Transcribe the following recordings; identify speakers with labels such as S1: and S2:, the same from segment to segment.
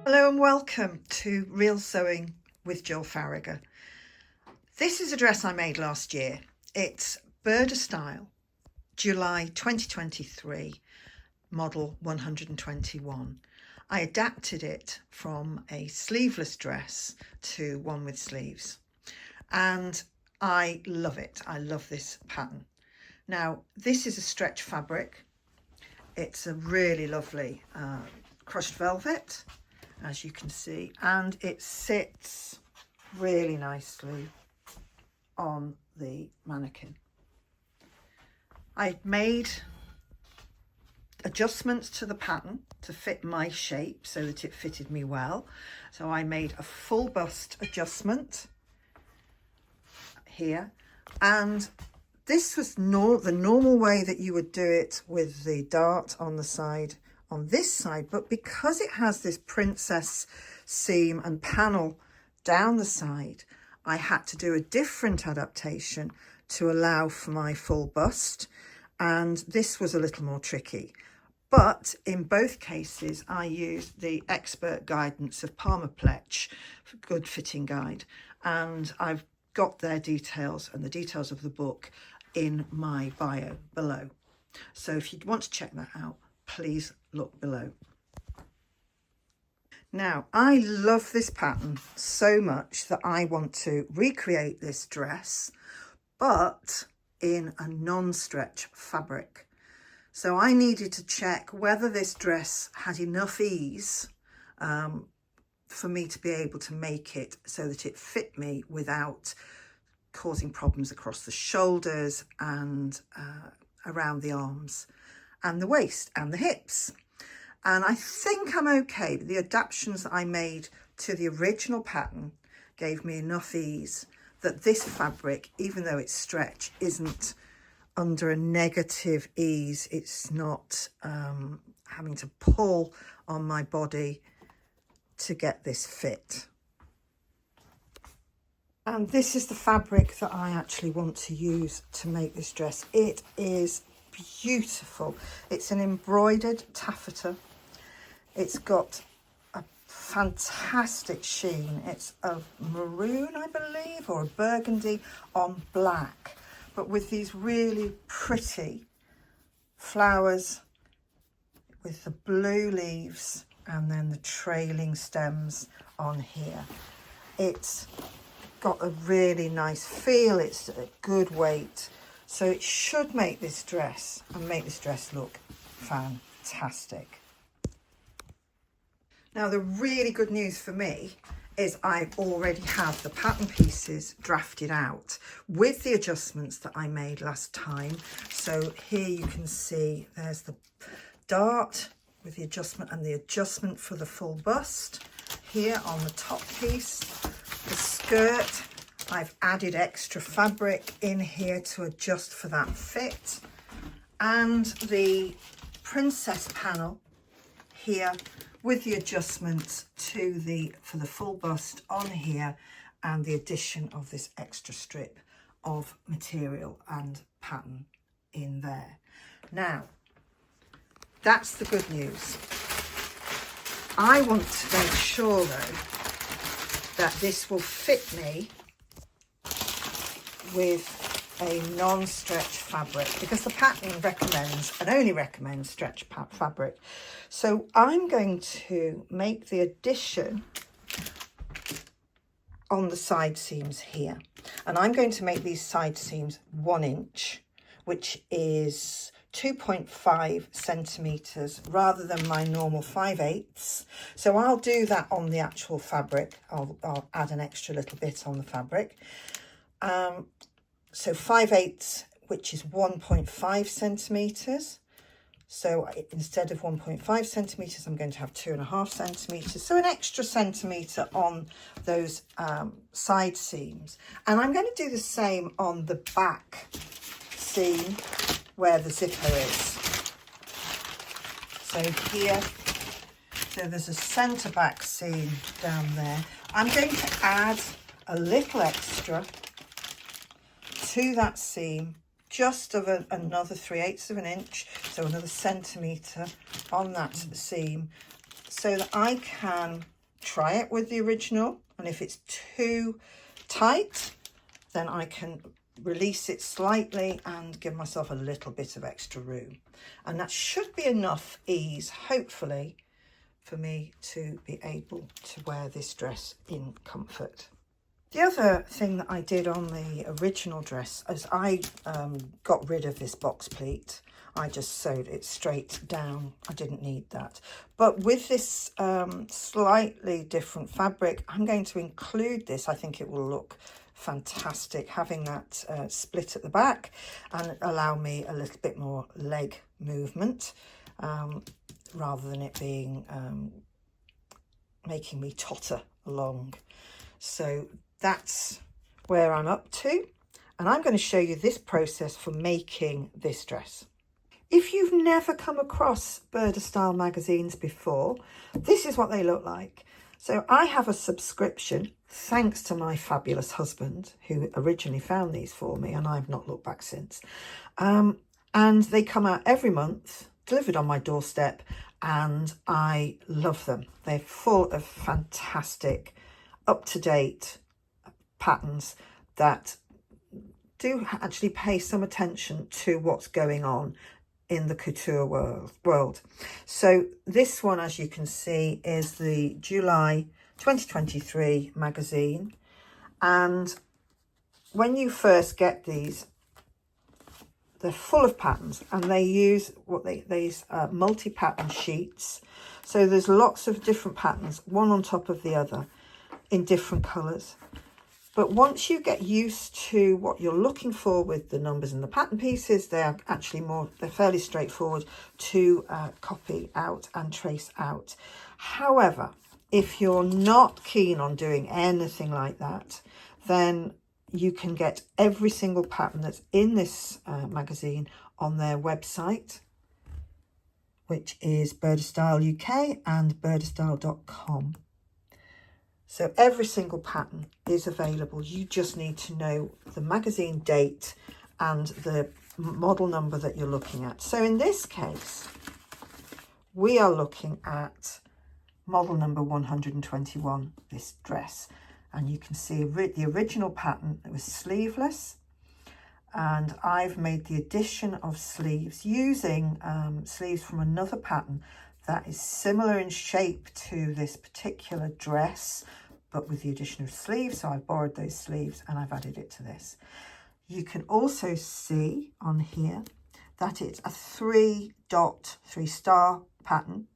S1: Hello and welcome to Real Sewing with Jill Farragher. This is a dress I made last year. It's Burda Style, July 2023, model 121. I adapted it from a sleeveless dress to one with sleeves, and I love it. I love this pattern. Now, this is a stretch fabric. It's a really lovely crushed velvet, as you can see, and it sits really nicely on the mannequin. I made adjustments to the pattern to fit my shape so that it fitted me well. So I made a full bust adjustment here, and this was the normal way that you would do it with the dart on the side, on this side, but because it has this princess seam and panel down the side, I had to do a different adaptation to allow for my full bust, and this was a little more tricky. But in both cases, I used the expert guidance of Palmer Pletch, Good Fitting Guide, and I've got their details and the details of the book in my bio below. So if you want to check that out, please look below. Now, I love this pattern so much that I want to recreate this dress, but in a non-stretch fabric. So I needed to check whether this dress had enough ease for me to be able to make it so that it fit me without causing problems across the shoulders and around the arms and the waist and the hips. And I think I'm okay. The adaptations that I made to the original pattern gave me enough ease that this fabric, even though it's stretch, isn't under a negative ease. It's not having to pull on my body to get this fit. And this is the fabric that I actually want to use to make this dress. It is beautiful. It's an embroidered taffeta. It's got a fantastic sheen. It's a maroon, I believe, or a burgundy on black, but with these really pretty flowers with the blue leaves and then the trailing stems on here. It's got a really nice feel. It's a good weight, so it should make this dress look fantastic. Now, the really good news for me is I already have the pattern pieces drafted out with the adjustments that I made last time. So here you can see there's the dart with the adjustment and the adjustment for the full bust here on the top piece. The skirt, I've added extra fabric in here to adjust for that fit, and the princess panel here with the adjustments for the full bust on here, and the addition of this extra strip of material and pattern in there. Now, that's the good news. I want to make sure though that this will fit me with a non-stretch fabric, because the pattern recommends and only recommends stretch fabric. So I'm going to make the addition on the side seams here, and I'm going to make these side seams 1 inch, which is 2.5 centimeters rather than my normal 5/8. So I'll do that on the actual fabric. I'll add an extra little bit on the fabric. So 5/8, which is 1.5 centimeters. So instead of 1.5 centimeters, I'm going to have 2.5 centimeters. So an extra centimeter on those side seams. And I'm going to do the same on the back seam where the zipper is. So here, so there's a centre back seam down there. I'm going to add a little extra to that seam, just of another 3/8 of an inch, so another centimetre on that seam, so that I can try it with the original, and if it's too tight, then I can release it slightly and give myself a little bit of extra room. And that should be enough ease, hopefully, for me to be able to wear this dress in comfort. The other thing that I did on the original dress is I got rid of this box pleat. I just sewed it straight down. I didn't need that. But with this slightly different fabric, I'm going to include this. I think it will look fantastic, having that split at the back and allow me a little bit more leg movement rather than it being making me totter along. So that's where I'm up to, and I'm going to show you this process for making this dress. If you've never come across Burda Style magazines before, this is what they look like. So I have a subscription, thanks to my fabulous husband, who originally found these for me, and I've not looked back since. And they come out every month, delivered on my doorstep, and I love them. They're full of fantastic, up-to-date patterns that do actually pay some attention to what's going on in the couture world. So this one, as you can see, is the July 2023 magazine, and when you first get these, they're full of patterns, and they use these multi-pattern sheets. So there's lots of different patterns, one on top of the other, in different colours. But once you get used to what you're looking for with the numbers and the pattern pieces, they're fairly straightforward to copy out and trace out. However, if you're not keen on doing anything like that, then you can get every single pattern that's in this magazine on their website, which is Burda Style UK and burdastyle.com. So every single pattern is available. You just need to know the magazine date and the model number that you're looking at. So in this case, we are looking at model number 121, this dress. And you can see the original pattern, it was sleeveless. And I've made the addition of sleeves using sleeves from another pattern that is similar in shape to this particular dress, but with the addition of sleeves. So I've borrowed those sleeves and I've added it to this. You can also see on here that it's a 3-star pattern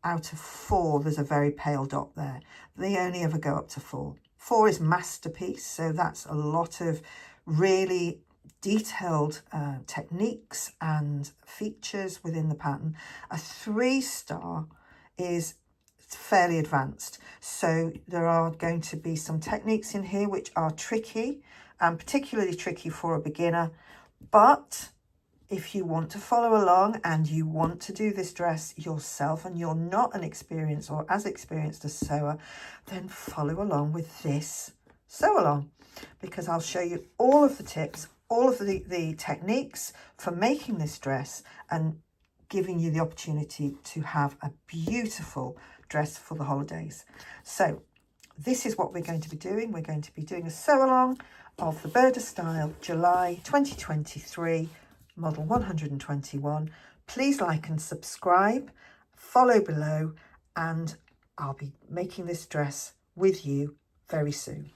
S1: out of 4. There's a very pale dot there. They only ever go up to 4. 4 is masterpiece, so that's a lot of really detailed techniques and features within the pattern. A 3-star is fairly advanced, so there are going to be some techniques in here which are tricky, and particularly tricky for a beginner. But if you want to follow along and you want to do this dress yourself and you're not an experienced or as experienced a sewer, then follow along with this sew along, because I'll show you all of the tips, all of the techniques for making this dress, and giving you the opportunity to have a beautiful dress for the holidays. So this is what we're going to be doing. We're going to be doing a sew along of the Burda Style July 2023 model 121. Please like and subscribe, follow below, and I'll be making this dress with you very soon.